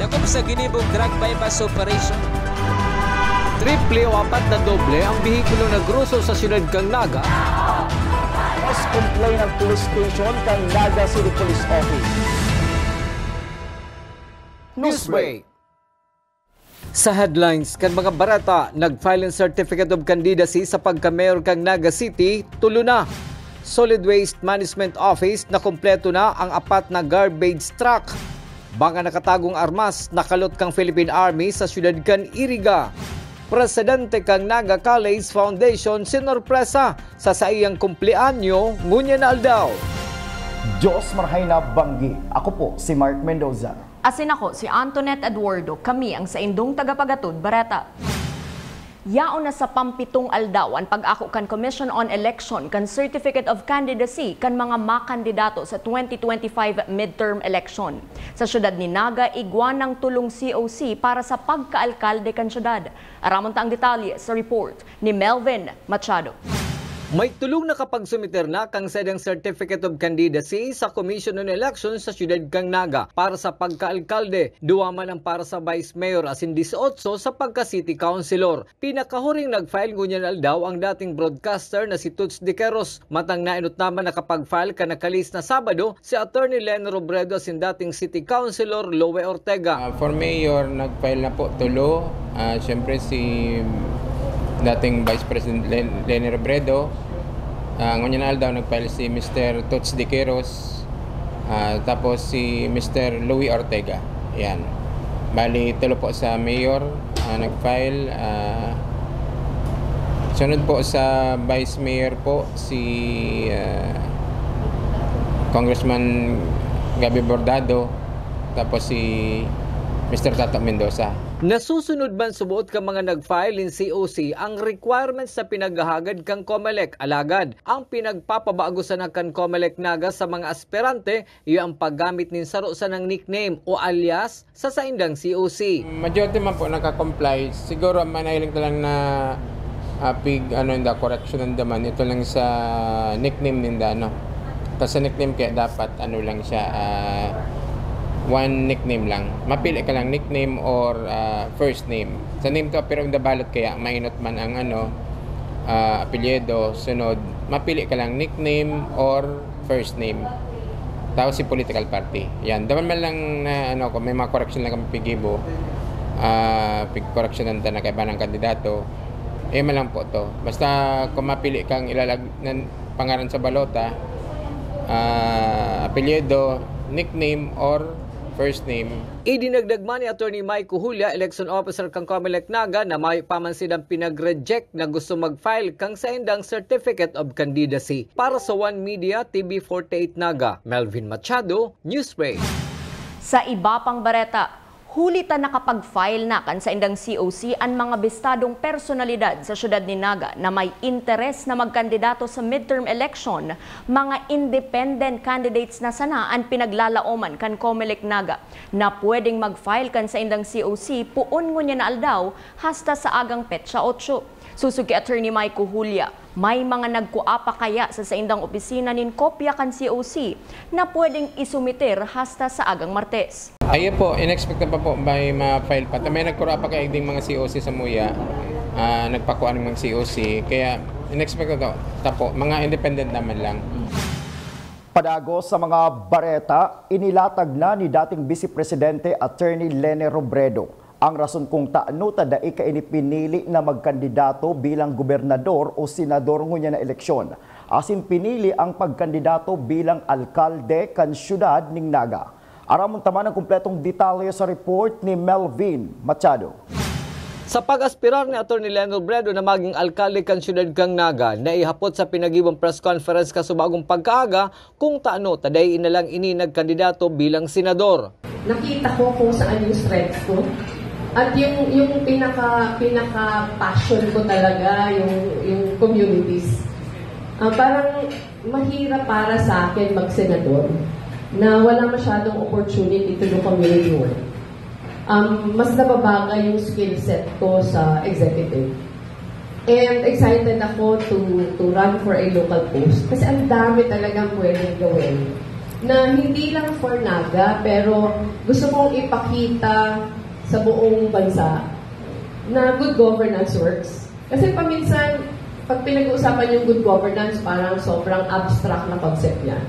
Dakop sa ginibong drug bypass operation. Triple o 4 na doble ang bihikulo na gruso sa siyudad kang Naga. Mas complain ng police station kang Naga City Police Office. Newsbreak. Sa headlines, kan mga barata, nag-file ng Certificate of Candidacy sa pagka-mayor kang Naga City, tulo na. Solid Waste Management Office na kumpleto na ang 4 na garbage truck. Banga nakatagong armas, nakalot kang Philippine Army sa siyudad kan Iriga. Presidente kang Naga College Foundation sinorpresa sa saiyang kumpleanyo ngunya na aldaw. Diyos marhay na banggi. Ako po si Mark Mendoza. Asin ako si Antoinette Eduardo, kami ang sa indong tagapagatod barata. Yaon na sa pampitong aldaw ang pag-ako kan Commission on Election kan Certificate of Candidacy kan mga makandidato sa 2025 midterm election. Sa syudad ni Naga, igwan ng tulong COC para sa pagkaalkalde kan syudad. Aramon ta ang detalye sa report ni Melvin Machado. May tulong na kapag sumiter na kang sedang Certificate of Candidacy sa Commission on Elections sa siyudad kang Naga para sa pagkaalkalde, duwa man ang para sa Vice Mayor asin 18 sa pagka-City Councilor. Pinakahuring nag-file ngunyan aldaw ang dating broadcaster na si Toots Diqueros. Matang nainot naman na kapag-file ka nakalis na Sabado si Attorney Lene Robredo asin dating City Councilor Lowe Ortega. For Mayor, nag-file na po tulo. Siyempre si dating Vice President Lene Robredo. Ngunyan aldaw nag-file si Mr. Toots Diqueros. Tapos si Mr. Louie Ortega. Yan. Bali, tulo po sa Mayor nag-file. Sunod po sa Vice Mayor po si Congressman Gabi Bordado. Tapos si Mr. Tato Mendoza. Nasusunod man subuot ka mga nag-file in COC ang requirements sa pinaghahagad kang COMELEC alagad. Ang pinagpapabagusan ng kan COMELEC Naga sa mga aspirante, iyo ang paggamit nin sarusan ng nickname o alias sa saindang COC. Majority man po naka-comply. Siguro manailing lang na correction naman. Ito lang sa nickname ninda, no? Tapos sa nickname kaya dapat lang siya one nickname lang. Mapili ka lang nickname or first name. Sa name to pero the ballot kaya mainot man ang apelyido. Sunod, mapili ka lang nickname or first name. Tapos si political party. Yan. Daman man lang na kung may mga correction lang kami pigibo. Correction na kaiba ng kandidato. Man lang po to. Basta kung mapili kang ilalag ng pangalan sa balota, apelyido, nickname or first name. Idinagdag man ni Attorney Mike Cujulia, election officer kang COMELEC Naga, na may pamansin ang pinag-reject na gusto mag-file kang sa indang Certificate of Candidacy. Para sa One Media, TV48 Naga, Melvin Machado, Newsbreak. Sa iba pang bareta, hulita nakapag-file na kan sa indang COC ang mga bistadong personalidad sa syudad ni Naga na may interes na magkandidato sa midterm election. Mga independent candidates na sana ang pinaglalaoman kan COMELEC Naga na pwedeng mag-file kan sa indang COC puon ngunya na aldaw hasta sa agang petsa 8. Susuki Attorney Mike Cujulia, may mga nagkuapa kaya sa saindang opisina nin kopya kan COC na pwedeng isumiter hasta sa agang Martes. Ayo po, in-expect na pa po may ma-file pa. May nagkuapa kaya ding mga COC sa Muya, nagpakuan ng mga COC, kaya in-expect na to. Tapo, mga independent naman lang. Padagos sa mga bareta, inilatag na ni dating Vice Presidente Attorney Lene Robredo ang rason kung taano tada ikainipinili na magkandidato bilang gobernador o senador ngunya na eleksyon. Asin pinili ang pagkandidato bilang alkalde kan syudad ning Naga. Aramon taman ang kumpletong detalye sa report ni Melvin Machado. Sa pag-aspirar ni Atty. Lene Robredo na maging alkalde kan syudad kang Naga, naihapot sa pinagibang press conference kasubagong pagkaaga kung taano taday inalang ini nagkandidato bilang senador. Nakita ko kung saan yung strength ko. At yung pinaka-passion ko talaga, yung communities. Parang mahirap para sa akin mag-senador na wala masyadong opportunity to do community work. Mas nababagay yung skill set ko sa executive. And excited ako to run for a local post kasi ang dami talagang pwedeng gawin. na hindi lang for Naga, pero gusto kong ipakita sa buong bansa na good governance works. Kasi paminsan, pag pinag-uusapan yung good governance, parang sobrang abstract na concept niya.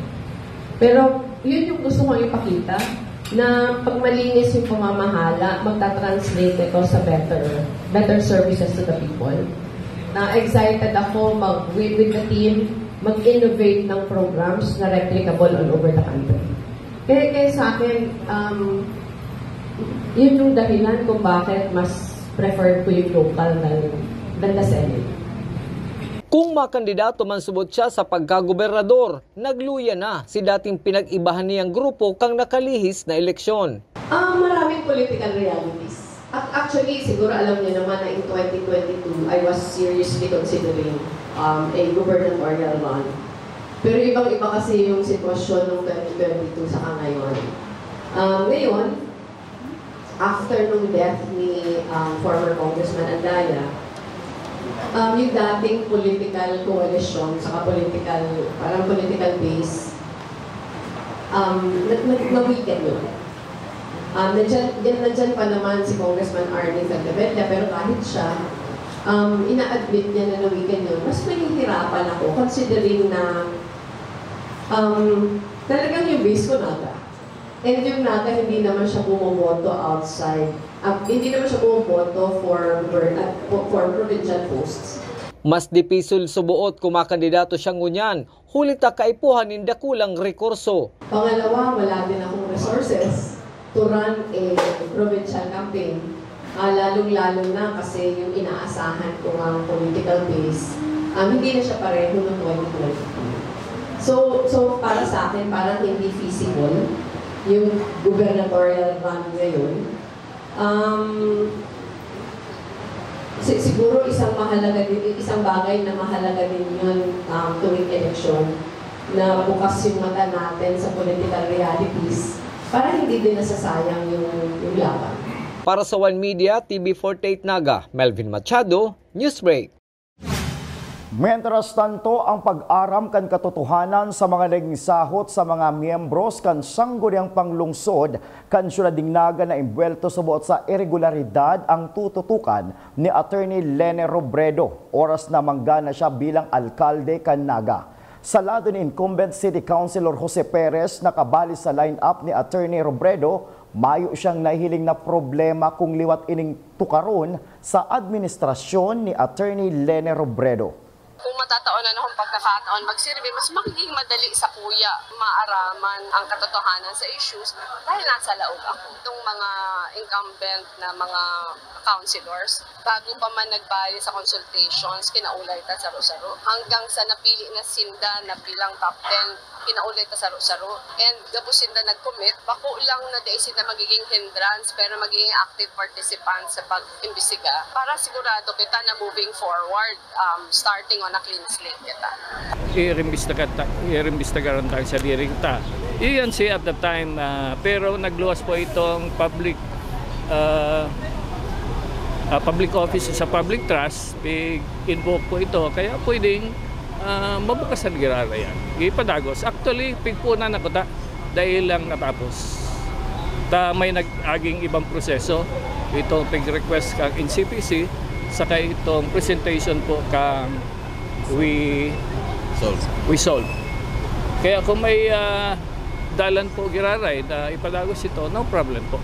Pero yun yung gusto kong ipakita, na pag malinis yung pamamahala, magta-translate ito sa better services to the people. Na excited ako with the team, mag-innovate ng programs na replicable all over the country. Kaya sa akin, yun yung dahilan kung bakit mas preferred ko yung local than the Senate. Kung makandidato man subot siya sa pagkagobernador, nagluya na si dating pinag-ibahan niyang grupo kang nakalihis na eleksyon. Maraming political realities. Actually, siguro alam niyo naman na in 2022, I was seriously considering a gubernatorial run. Pero ibang-iba kasi yung sitwasyon ng 2022 saka ngayon. Ngayon, after nung death ni former Congressman Andaya, yung dating political coalition saka political base, na-weaken yun. Nandyan pa naman si Congressman Arnie Valdevella, pero kahit siya, ina-admit niya na na-weaken yun. Mas mahihirapan ako considering na talagang yung base ko Naga. And yung Naga, hindi naman siya bumoboto outside. Hindi naman siya bumoboto for provincial posts. Mas dipisul subuot kung makandidato siyang ngunyan, hulita kaipuhan in dakulang rekurso. Pangalawa, wala din akong resources to run a provincial campaign. Lalong-lalo na kasi yung inaasahan ko ang political base, hindi na siya pareho ng 2022. So para sa akin, parang hindi feasible yung gubernatorial run ngayon. Siguro isang bagay na mahalaga din yun tuwing eleksyon, na bukas yung mata natin sa political realities para hindi din nasasayang yung laban. Para sa One Media, TV48 Naga, Melvin Machado, Newsbreak. Mientras tanto, ang pag-aram kan katotohanan sa mga nagsahot sa mga miyembros kan sangguniang panglungsod kan siyudad ding Naga na imbwelto sa buot sa irregularidad ang tututukan ni Attorney Lene Robredo, oras na manggana siya bilang alkalde kan Naga. Sa lado ni incumbent City Councilor Jose Perez, nakabali sa line-up ni Attorney Robredo, mayo siyang nahiling na problema kung liwat ining tukaron sa administrasyon ni Attorney Lene Robredo. Kung matataonan akong pagkakataon magsirbe, mas magiging madali sa kuya maaraman ang katotohanan sa issues dahil nasa laog ako. Itong mga incumbent na mga councilors, bago pa man nagbayad sa consultations, kinaulay ta saro-saro. Hanggang sa napili na Sinda na bilang top 10, kinaulay ta saro-saro. And gabos Sinda nag-commit, bako lang na di sila magiging hindrance pero magiging active participant sa pag-imbestiga para sigurado kita na moving forward, starting on a clean slate kita. I-imbestigaran tayo sa diri kita. Iyan siya at the time, pero nagluwas po itong public office sa public trust, invoke po ito, kaya pwedeng mabukasan girara yan. Ipadagos. Actually, pigpunan ako ta, dahil lang natapos. May nag-aging ibang proseso, itong pig-request kang NCPC, saka itong presentation po kang we solve. Kaya kung may dalan po giraray na ipadagos ito, no problem po.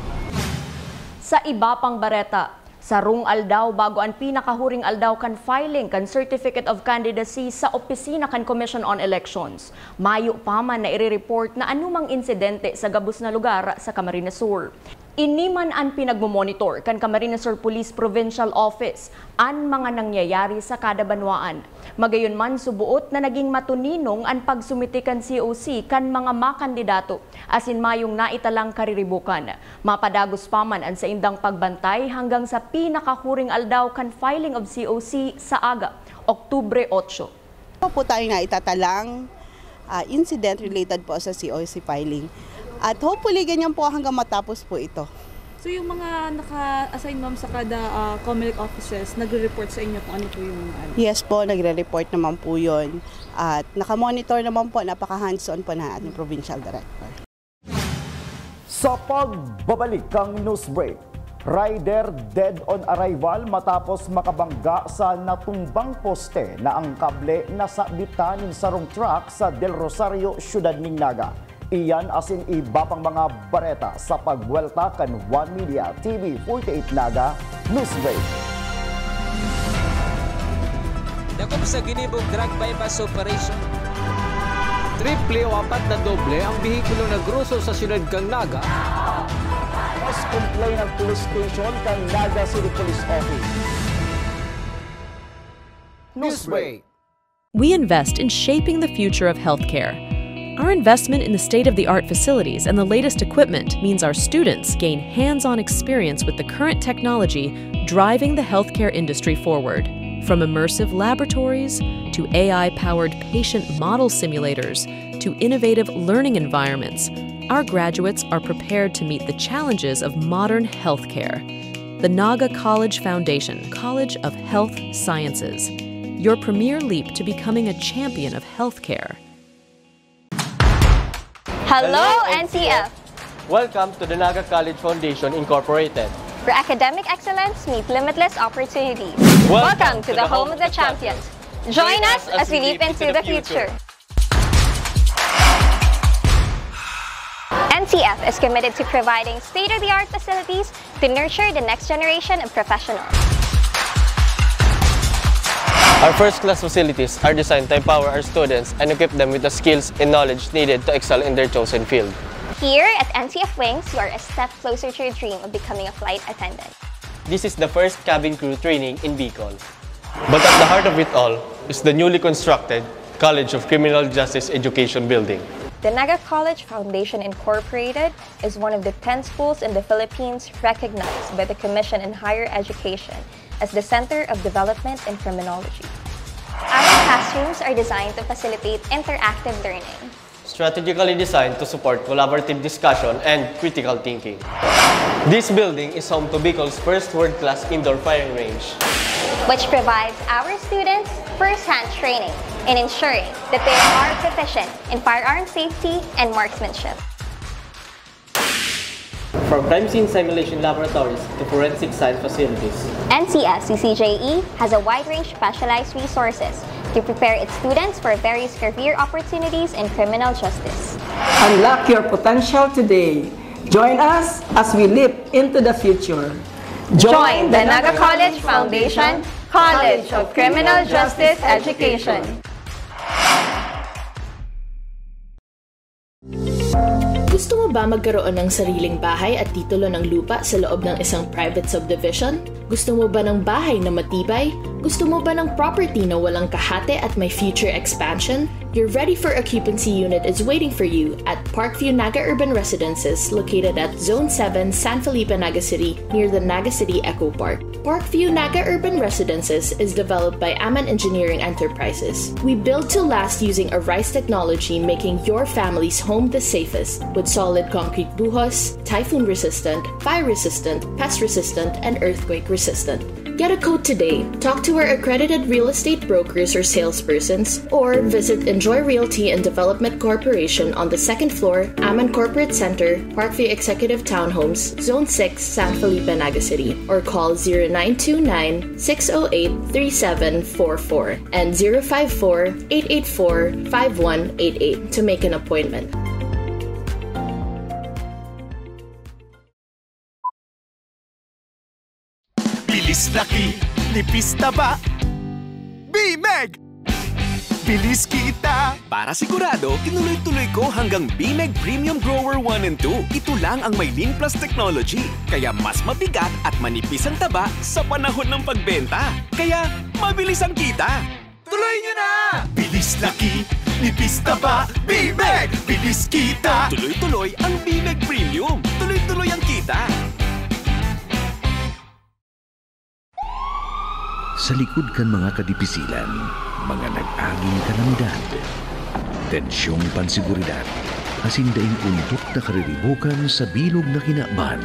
Sa iba pang bareta, sarong aldaw bago ang pinakahuring aldaw kan filing kan Certificate of Candidacy sa opisina kan Commission on Elections. Mayo pa man na i-report na anumang insidente sa gabos na lugar sa Camarines Sur. Iniman ang pinagmomonitor kan Camarines Sur Police Provincial Office ang mga nangyayari sa kada banwaan. Magayon man subuot na naging matuninong ang pagsumiti kan COC kan mga makandidato asin mayong naitalang kariribukan. Mapadagos pa man ang sa indang pagbantay hanggang sa pinakahuring aldaw kan filing of COC sa aga, Oktubre 8. Po tayo nga itatalang incident related po sa COC filing. At hopefully ganyan po hanggang matapos po ito. So yung mga naka-assign ma'am sa kada COMELEC offices, nagre-report sa inyo kung ano po yung ano? Yes po, nagre-report naman po yun. At nakamonitor naman po, napaka-hands-on po na ating provincial director. Sa pagbabalik ng news break, rider dead on arrival matapos makabangga sa natumbang poste na ang kable nasabitanin sa sarong truck sa Del Rosario, Ciudad Ningnaga. Iyan asin iba pang mga bareta sa pagwelta kan One Media TV 48 Naga News Break. Dakop sa ginibong drug bypass operation. Triple o apat na doble ang bihikulo na gruso sa Ciudad kang Naga. Mas complain ng police station kang Naga City Police Office. News Break. We invest in shaping the future of healthcare. Our investment in the state-of-the-art facilities and the latest equipment means our students gain hands-on experience with the current technology driving the healthcare industry forward. From immersive laboratories to AI-powered patient model simulators to innovative learning environments, our graduates are prepared to meet the challenges of modern healthcare. The Naga College Foundation, College of Health Sciences, your premier leap to becoming a champion of healthcare. Hello, NCF! Welcome to the Naga College Foundation Incorporated, where academic excellence meets limitless opportunities. Welcome to the home of the champions. Join us as we leap into the future. NCF is committed to providing state-of-the-art facilities to nurture the next generation of professionals. Our first-class facilities are designed to empower our students and equip them with the skills and knowledge needed to excel in their chosen field. Here at NCF Wings, you are a step closer to your dream of becoming a flight attendant. This is the first cabin crew training in Bicol. But at the heart of it all is the newly constructed College of Criminal Justice Education building. The Naga College Foundation Incorporated is one of the 10 schools in the Philippines recognized by the Commission on Higher Education as the Center of Development in Criminology. Our classrooms are designed to facilitate interactive learning, strategically designed to support collaborative discussion and critical thinking. This building is home to Bicol's first world-class indoor firing range, which provides our students first-hand training in ensuring that they are proficient in firearm safety and marksmanship. From crime scene simulation laboratories to forensic science facilities, NCF CCJE has a wide range of specialized resources to prepare its students for various career opportunities in criminal justice. Unlock your potential today. Join us as we leap into the future. Join the Naga College Foundation, College of Criminal Justice Education. Gusto mo ba magkaroon ng sariling bahay at titulo ng lupa sa loob ng isang private subdivision? Gusto mo ba ng bahay na matibay? Gusto mo ba ng property na walang kahate at may future expansion? Your ready for occupancy unit is waiting for you at Parkview Naga Urban Residences located at Zone 7, San Felipe, Naga City near the Naga City Eco Park. Parkview Naga Urban Residences is developed by Aman Engineering Enterprises. We build to last using a RISE technology, making your family's home the safest with solid concrete buhos, typhoon resistant, fire resistant, pest resistant, and earthquake resistant. Get a quote today. Talk to our accredited real estate brokers or salespersons, or visit Enjoy Realty and Development Corporation on the second floor, Aman Corporate Center, Parkview Executive Townhomes, Zone 6, San Felipe, Naga City, or call 0929-608-3744 and 054-884-5188 to make an appointment. Bilis laki, nipis taba, BMEG! Bilis kita! Para sigurado, tinuloy-tuloy ko hanggang BMEG Premium Grower 1 and 2. Ito lang ang may Lean Plus technology. Kaya mas mabigat at manipis ang taba sa panahon ng pagbenta. Kaya mabilis ang kita. Tuloy nyo na! Bilis laki, nipis taba, BMEG! Bilis kita! Tuloy-tuloy ang BMEG Premium. Tuloy-tuloy ang kita. Sa likod kan mga kadipisilan, mga nag-aging kalamidad, tensyong pansiguridad, asin daing untok na kariribukan sa bilog na kinakban.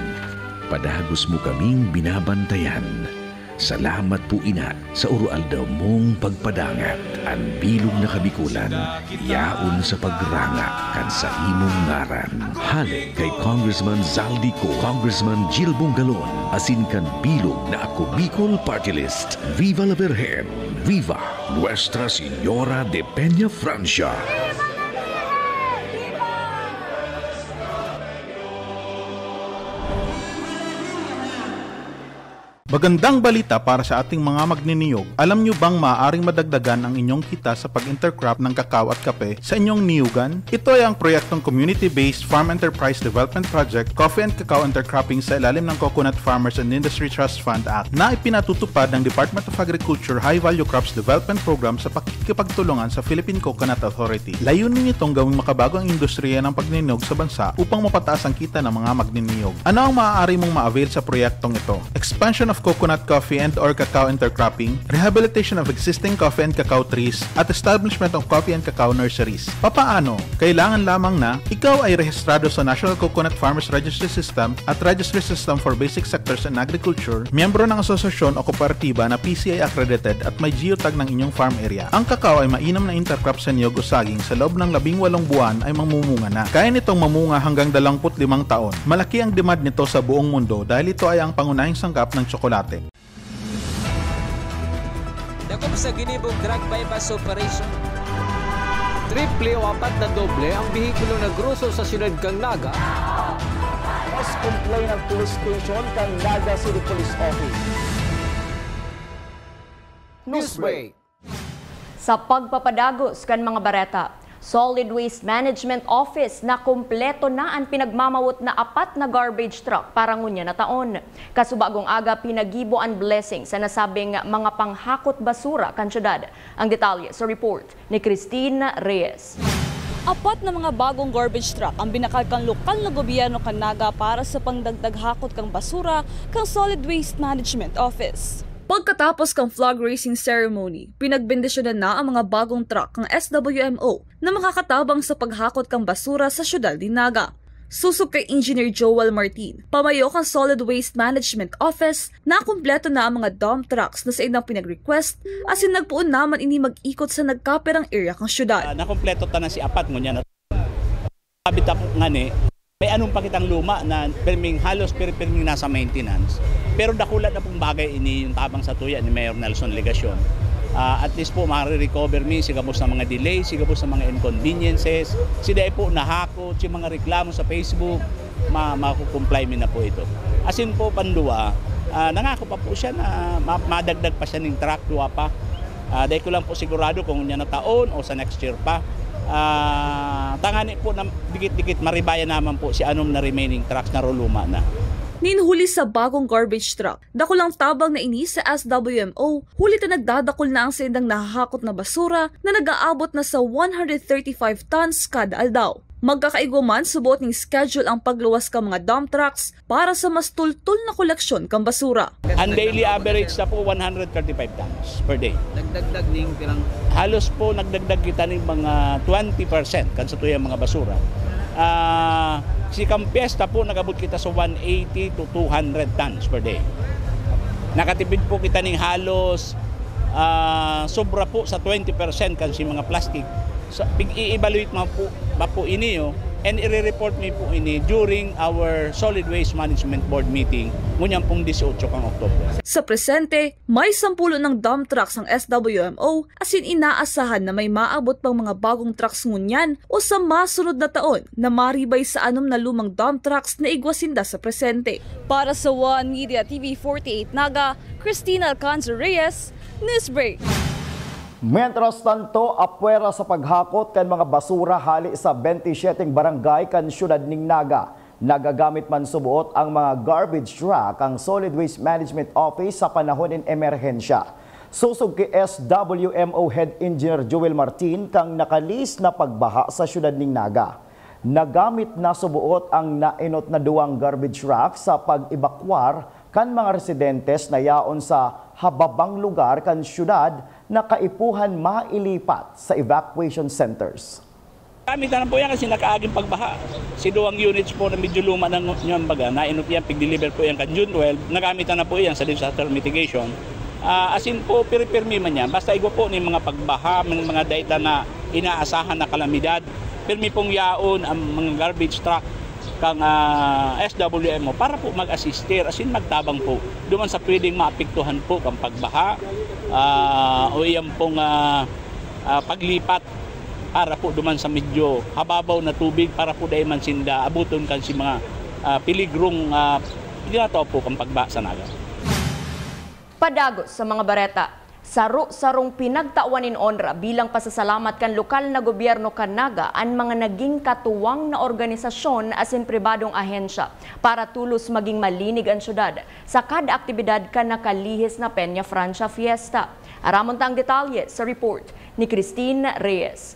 Padagos mo kaming binabantayan. Salamat po ina sa urualdaw mong pagpadangat. Ang bilog na kabikulan, yaon sa pagranga kan sa imong ngaran. Halik kay Congressman Zaldico, Congressman Jill Bongalon, asin kan bilog na Ako Bicol Party List. Viva la Virgen! Viva Nuestra Señora de Peña Francia! Magandang balita para sa ating mga magniniyog. Alam nyo bang maaaring madagdagan ang inyong kita sa pag-intercrop ng kakao at kape sa inyong niyugan? Ito ay ang proyektong Community-Based Farm Enterprise Development Project Coffee and Cacao Intercropping sa ilalim ng Coconut Farmers and Industry Trust Fund Act na ipinatutupad ng Department of Agriculture High Value Crops Development Program sa pakikipagtulungan sa Philippine Coconut Authority. Layunin nitong gawing makabago ang industriya ng pagniniyog sa bansa upang mapataas ang kita ng mga magniniyog. Ano ang maaari mong ma-avail sa proyektong ito? Expansion of coconut coffee and or cacao intercropping, rehabilitation of existing coffee and cacao trees, at establishment of coffee and cacao nurseries. Papaano? Kailangan lamang na ikaw ay rehistrado sa National Coconut Farmers Registry System at Registry System for Basic Sectors in Agriculture, miyembro ng asosasyon o kooperatiba na PCI accredited at may geotag ng inyong farm area. Ang cacao ay mainam na intercrop sa niyog o saging sa loob ng 18 buwan ay mamumunga na. Kaya nitong mamunga hanggang 25 taon. Malaki ang demand nito sa buong mundo dahil ito ay ang pangunahing sangkap ng tsokolate. Dakop sa ginibong drug bypass operation. Triple o 4 na doble ang bihikulo na gruso sa siyudad kang Naga. Mas complain ng police station kang Naga City Police Office. Newsbreak. Sa pagpapadagos kan mga bareta, Solid Waste Management Office na kumpleto na ang pinagmamawot na 4 na garbage truck para ngunya na taon. Kasubagong aga pinagibo ang blessing sa nasabing mga panghakot basura kan syudad. Ang detalye sa report ni Christine Reyes. 4 na mga bagong garbage truck ang binakal kang lokal na gobyerno kan Naga para sa pangdagdag hakot kang basura kang Solid Waste Management Office. Pagkatapos kang flag raising ceremony, pinagbendisyonan na ang mga bagong truck ng SWMO na makakatabang sa paghakot kang basura sa syudad ni Naga. Susog kay Engineer Joel Martin, pamayo kang Solid Waste Management Office na kumpleto na ang mga dump trucks na sa inang pinag-request asin nagpuon naman ini mag-ikot sa nagkaperang area kang syudad. Nakumpleto ta na si apat ngunya na. Kabita po nga ni, may anong pakitang luma na perming halos perming nasa maintenance. Pero dakulat na pong bagay ini yung tabang sa tuya ni Mayor Nelson Legasyon. At least po ma-recover mi sigabos sa mga delays, sigabos sa mga inconveniences. Sida po nahakot, si mga reklamo sa Facebook, makukumply mi na po ito. Asin po panduwa, nangako pa po siya na madagdag pa siya ng truck duwa pa. Dahil ko lang po sigurado kung niya na taon o sa next year pa. Tangani po na dikit-dikit maribayan naman po si anong na remaining trucks na roluma na. Ninhuli sa bagong garbage truck, dakulang tabang na ini sa SWMO, huli na nagdadakol na ang sindang nahahakot na basura na nag-aabot na sa 135 tons kada aldaw. Magkakaigo man subot ng schedule ang pagluwas kang mga dump trucks para sa mas tultul na koleksyon kang basura. Ang daily average na po 135 tons per day. Nagdagdag ning pirang halos po nagdagdag kita ng mga 20% kan sa tuyang mga basura. Si Campiesta po nagabot kita sa 180 to 200 tons per day. Nakatipid po kita ng halos sobra po sa 20% kan si mga plastic. So, i-evaluate mo po ini and i-report mo po ini during our Solid Waste Management Board meeting ngunyang pong 18 kang Oktubre. Sa presente, may 10 ng dump trucks ang SWMO asin inaasahan na may maabot pang mga bagong trucks ngunyan o sa masunod na taon na maribay sa 6 na lumang dump trucks na igwasinda sa presente. Para sa One Media TV 48 Naga, Cristina Alcanza Reyes, Newsbreak. Mientras tanto, apwera sa paghakot kan mga basura hali sa 27 barangay kan syudad ning Naga. Nagagamit man subuot ang mga garbage truck ang Solid Waste Management Office sa panahon ng emerhensya. Susog kay SWMO Head Engineer Joel Martin kang nakalis na pagbaha sa syudad ning Naga. Nagamit na subuot ang nainot na 2 garbage truck sa pag-ebakwar kan mga residentes na yaon sa hababang lugar kan syudad na kaipuhan mailipat sa evacuation centers. Gamitan na po yan kasi nakaaging pagbaha. Siduang units po na medyo luma ng baga, na-inop yan, pig-deliver po yan ka June 12, nagamitan na po yan sa disaster mitigation. Asin po, pirmi man yan. Basta igwa po ni mga pagbaha, mga data na inaasahan na kalamidad. Pirmi pong yaon ang mga garbage truck kang SWMO para po mag-assister, asin magtabang po. Duman sa pwedeng maapektuhan po kang pagbaha o iyan pong paglipat para po duman sa medyo hababaw na tubig para po dahil man sinda abuton kan si mga piligrong dinato po kang pagbaha sa Naga. Padagos sa mga bareta, sarong pinagtawan in onra bilang pasasalamat kan lokal na gobyerno kan Naga ang mga naging katuwang na organisasyon asin pribadong ahensya para tulos maging malinig ang syudad sa kada aktibidad kan nakalihis na Peña Francia Fiesta. Aramon tang detalye sa report ni Christine Reyes.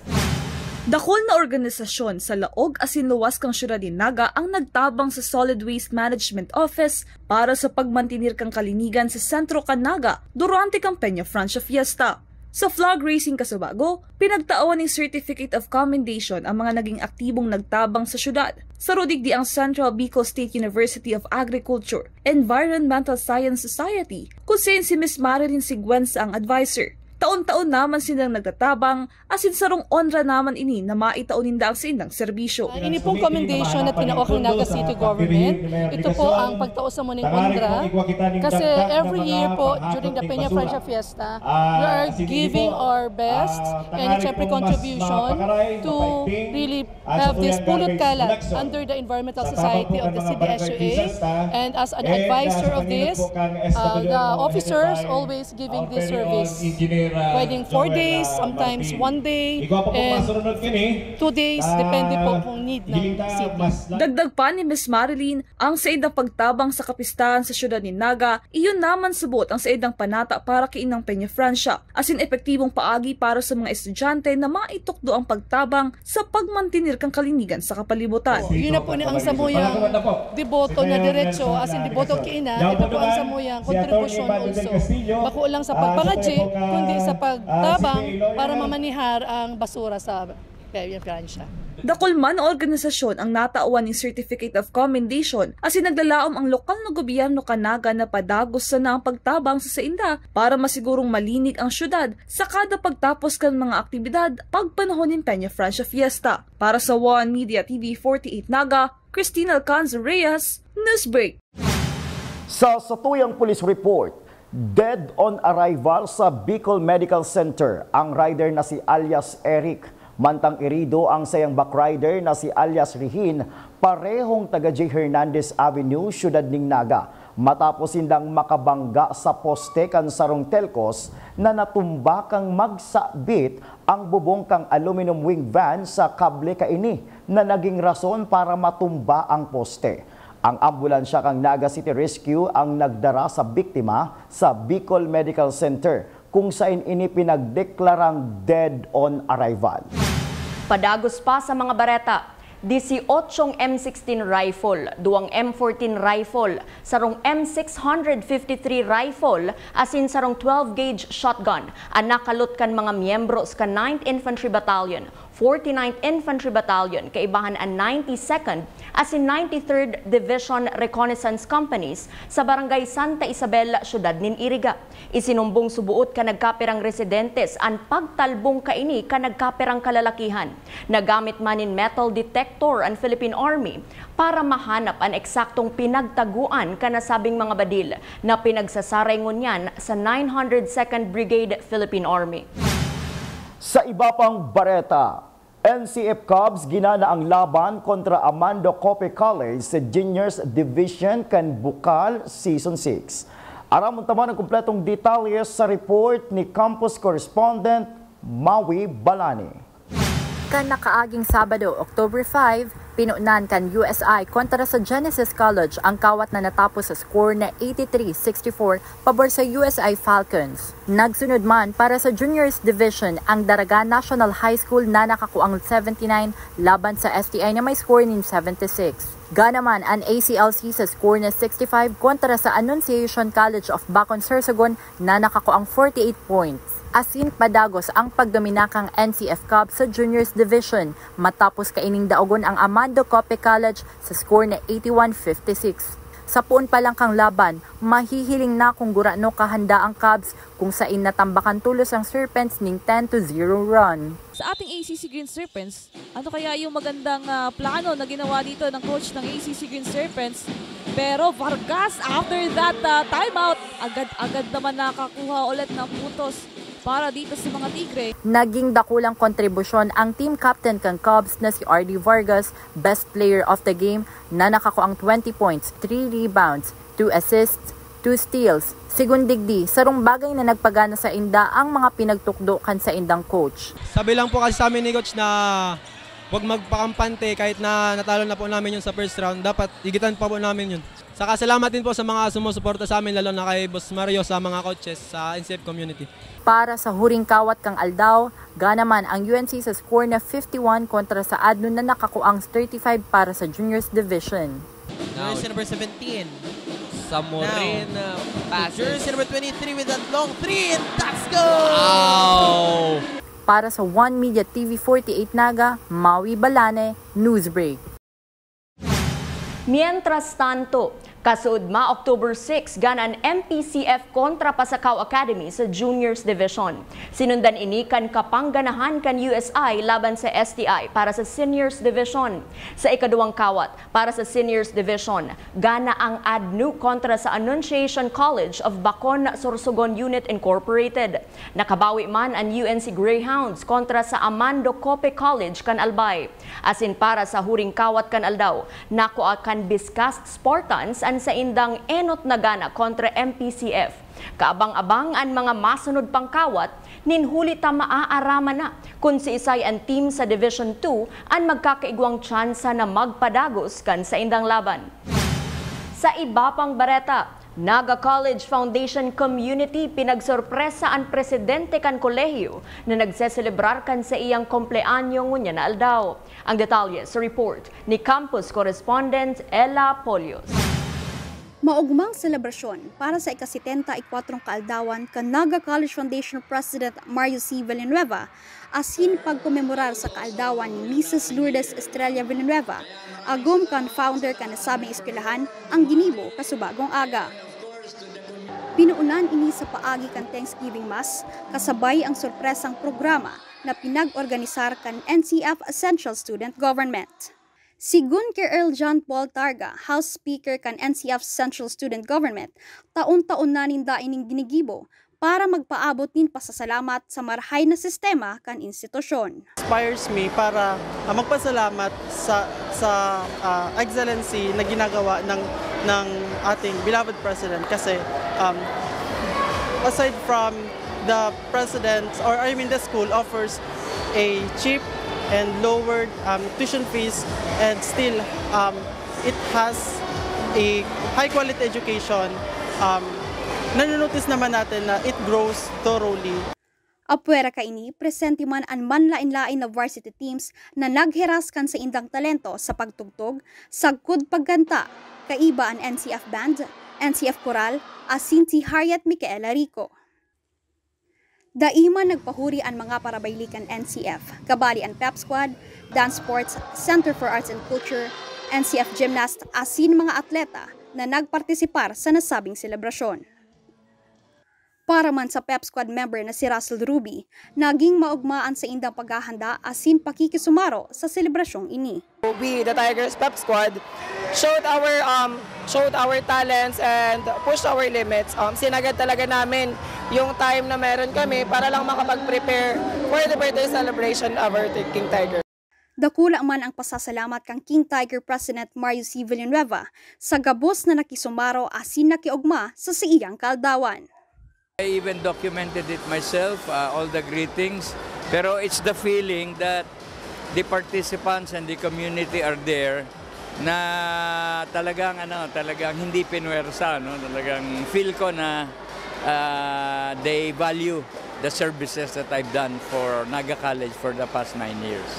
Dakol na organisasyon sa laog asin luwas kang syudad ni Naga ang nagtabang sa Solid Waste Management Office para sa pagmantinir kang kalinigan sa sentro kan Naga durante kang Peña Francia Fiesta. Sa flag racing Casubago, pinagtaawan ng Certificate of Commendation ang mga naging aktibong nagtabang sa syudad. Sa rudigdi ang Central Bicol State University of Agriculture Environmental Science Society, kung saan si Ms. Marilyn Sigüenza ang advisor. Taon-taon naman silang nagtatabang asin sarong onra naman ini na maitauninda ang sinang serbisyo. Ini pong commendation na tinawag ng Naga City Government. Ito po ang pagtao sa muning ondra. Kasi every year po during the Peña Francia Fiesta, we are giving our best and syempre contribution to really have this pulot kalat under the Environmental Society of the CDSUA. And as an advisor of this, the officers always giving this service. Pwedeng 4 days, sometimes 1 day, and 2 days, depende po kung need ng city. Dagdag pa ni Ms. Marilyn, ang said ng pagtabang sa kapistahan sa syudad ni Naga, iyon naman subot ang said ng panata para kiinang Peña Francia, asin epektibong paagi para sa mga estudyante na maitukdo ang pagtabang sa pagmantinir kang kalinigan sa kapalibutan. Yun na po ni ang samuyang deboto na diretso, asin deboto kiina, ito po ang samuyang contribution also. Bako lang sa pagpangadji, kundi sa pagtabang para mamanihar ang basura sa Peña Francia. Dakol man na organisasyon ang natauan ng Certificate of Commendation asin naglalaom ang lokal na gobyerno kan Naga na padagos sa na ang pagtabang sa sainda para masigurong malinig ang syudad sa kada pagtapos kan mga aktibidad pagpanahon ng Peña Francia Fiesta. Para sa One Media TV 48 Naga, Christina Alcanza Reyes, Newsbreak. Sa satuyang police report, dead on arrival sa Bicol Medical Center ang rider na si alias Eric. Mantang irido ang sayang backrider na si alias Rihin, parehong taga J. Hernandez Avenue, Syudad ning Naga. Matapos sindang makabangga sa poste kan sarong telcos na natumba kang magsabit ang bubong kang aluminum wing van sa kable kaini na naging rason para matumba ang poste. Ang ambulansya kang Naga City Rescue ang nagdara sa biktima sa Bicol Medical Center kung saan ini pinagdeklarang dead on arrival. Padagos pa sa mga bareta, 18 M16 rifle, 2 M14 rifle, sarong M653 rifle, asin sarong 12-gauge shotgun ang nakalot kan mga miyembro sa 9th Infantry Battalion, 49th Infantry Battalion, kaibahan ang 92nd asin 93rd Division Reconnaissance Companies sa Barangay Santa Isabel, Syudad nin Iriga. Isinumbong subuot ka nagkapirang residentes ang pagtalbong kaini ka nagkapirang kalalakihan. Nagamit man in metal detector ang Philippine Army para mahanap ang eksaktong pinagtaguan ka nasabing mga badil na pinagsasaray ngunyan sa 902nd Brigade Philippine Army. Sa iba pang bareta, NCF Cubs ginana ang laban kontra Amando Cope College sa Juniors Division kan Bukal Season 6. Aramon taman ang kumpletong detalye sa report ni Campus Correspondent Maui Balani. Kan nakaaging Sabado, October 5, pinuunan kan USI kontra sa Genesis College ang kawat na natapos sa score na 83-64 pabor sa USI Falcons. Nagsunod man para sa Juniors Division ang Daraga National High School na nakakuang 79 laban sa STI na may score ng 76. Ganaman ang ACLC sa score na 65 kontra sa Annunciation College of Bacon, Sorsogon na nakakuang 48 points. Asin padagos ang pagdominakang NCF Cubs sa Juniors Division matapos kaining daogon ang Amando Cope College sa score na 81-56. Sa puon pa lang kang laban, mahihiling na kung gurano kahanda ang Cubs kung sain natambakan tulos ang Serpents ning 10-0 run. Sa ating ACC Green Serpents, ano kaya yung magandang plano na ginawa dito ng coach ng ACC Green Serpents? Pero Vargas, after that timeout, agad-agad naman nakakuha ulit ng putos para dito sa mga Tigre. Naging dakulang kontribusyon ang team captain kang Cubs na si RD Vargas, best player of the game, na nakakuang 20 points, 3 rebounds, 2 assists, 2 steals. Sigundigdi, sarong bagay na nagpagana sa inda ang mga pinagtukdo kan sa indang coach. Sabi lang po kasi sa amin ni coach na huwag magpakampante kahit na natalo na po namin yun sa first round. Dapat higitan pa po namin yun. Saka salamat din po sa mga sumusuporta sa amin, lalo na kay Boss Mario sa mga coaches sa NCF community. Para sa huring kawat kang Aldao, ganaman ang UNC sa score na 51 kontra sa Adno na nakakuang 35 para sa Juniors Division. Jersey number 17. Samorin passes. Jersey number 23 with that long 3 and that's go! Wow! Para sa One Media TV 48 Naga, Maui Balane, Newsbreak. Mientras tanto, kasuod October 6, ganan MPCF kontra Pasakaw Academy sa Juniors Division. Sinundan ini kan kapangganahan kan USI laban sa STI para sa Seniors Division. Sa ikaduwang kawat, para sa Seniors Division, gana ang ADNU kontra sa Annunciation College of Bacon Sorsogon Unit Incorporated. Nakabawi man ang UNC Greyhounds kontra sa Amando Cope College kan Albay. Asin para sa huring kawat kan Aldao, nakuha kan Biscast Spartans sa indang enot na gana kontra MPCF. Kaabang-abang ang mga masunod pang kawat, ninhuli ta maaaraman na kung si isay ang team sa Division 2 ang magkakaigwang tsansa na magpadagos kan sa indang laban. Sa iba pang bareta, Naga College Foundation Community pinagsorpresa ang presidente kan kolehiyo na nagseselebrar kan sa iyang kompleanyo ngunya na Aldao. Ang detalye sa report ni campus correspondent Ella Polios. Maugmang selebrasyon para sa ika-74 kaaldawan kan Naga College Foundation President Mario C. Villanueva asin pagkomemorar sa kaaldawan ni Mrs. Lourdes Estrella Villanueva, agum kan founder kan nasabing eskwelahan ang ginibo kasubagong aga. Pinuunan ini sa paagi kan Thanksgiving Mass kasabay ang sorpresang programa na pinag-organisar kan NCF Essential Student Government. Sigun kay Earl John Paul Targa, House Speaker kan NCF Central Student Government, taon-taon na ninda ining ginigibo para magpaabot nin pasasalamat sa marahay na sistema kan institusyon. Inspires me para magpasalamat sa excellency na ginagawa ng ating beloved President kasi aside from the President, or I mean the school offers a cheap and lowered tuition fees, and still it has a high quality education. Nanonotice naman natin na it grows thoroughly. Apwera ka ini, presente man ang manlain-lain na varsity teams na nagheras kan sa indang talento sa pagtugtog, sagkod pagganta, kaiba ang NCF Band, NCF Coral, asin si Harriet Micaela Rico. Daima nagpahuri ang mga parabaylikan NCF, kabali ang Pep Squad, Dance Sports, Center for Arts and Culture, NCF Gymnast, asin mga atleta na nagpartisipar sa nasabing selebrasyon. Para man sa Pep Squad member na si Russell Ruby, naging maugmaan sa indang paghahanda asin pakikisumaro sa selebrasyong ini. We, the Tigers Pep Squad, showed our talents and pushed our limits. Sinagad talaga namin yung time na meron kami para lang makapag-prepare for the birthday celebration of our King Tiger. Dakula man ang pasasalamat kang King Tiger President Mario C. Villanueva sa gabos na nakisumaro asin nakiugma sa siiyang kaldawan. I even documented it myself, all the greetings. Pero it's the feeling that the participants and the community are there na talagang hindi pinwersa, no? Talagang feel ko na they value the services that I've done for Naga College for the past 9 years.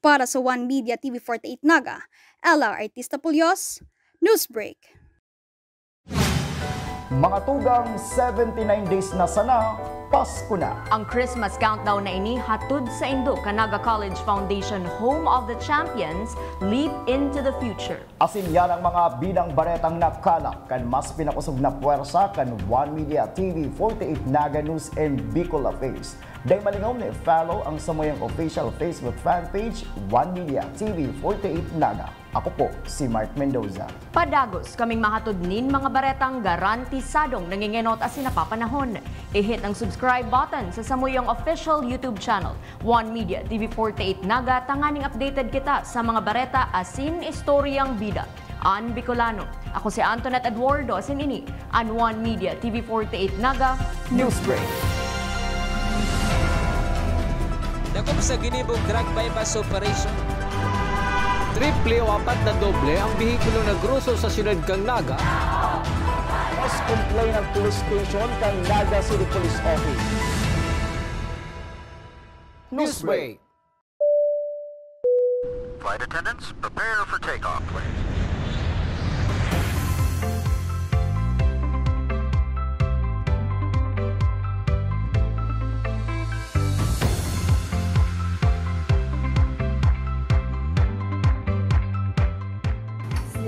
Para sa One Media TV 48 Naga, Ella Artista Pulios, Newsbreak. Mga tugang 79 days na sana Pasko na. Ang Christmas countdown na ini hatod sa Indo Canaga College Foundation, home of the champions, leap into the future. Asin yan ang mga bidang baretang nakalak kan mas pinakusog na puwersa kan One Media TV 48 Naga News and Bicol Affairs. Dahil malingaw na follow ang samoyang official Facebook fan page One Media TV 48 Naga. Ako po si Mark Mendoza. Padagos kaming mahatod nin mga baretang garantisadong nangingenot as sinapapanahon. I-hit ang subscribe button sa samuyang official YouTube channel, One Media TV 48 Naga, tanganing updated kita sa mga bareta asin istoryang bida. An Bicolano. Ako si Antoinette Eduardo, asin ini, an One Media TV 48 Naga Newsbreak. Dakop sa ginibong drug bypass operation. Triple o apat na doble ang bihikulo na gruso sa siyudad kang Naga. Mas complain ang police station kang Naga City Police Office. Newsbreak. Flight attendants, prepare for takeoff, please.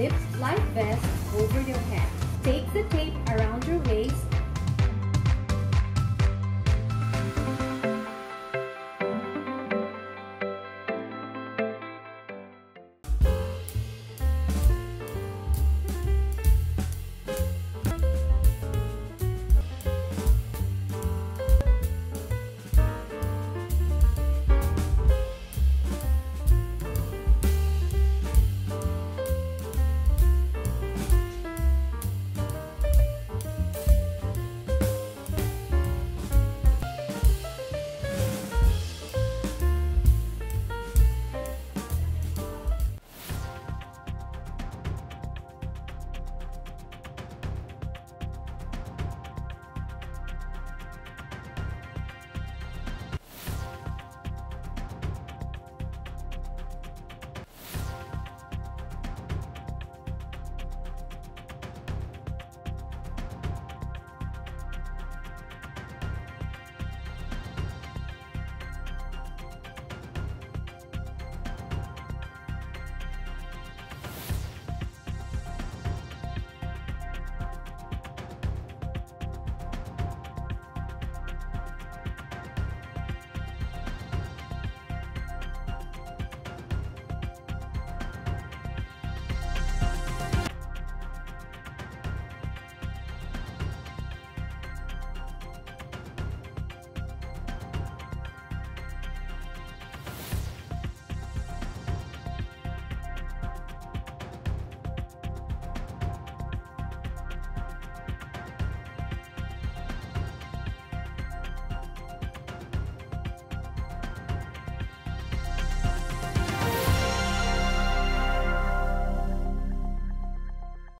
Slip life vest over your head. Take the tape around your waist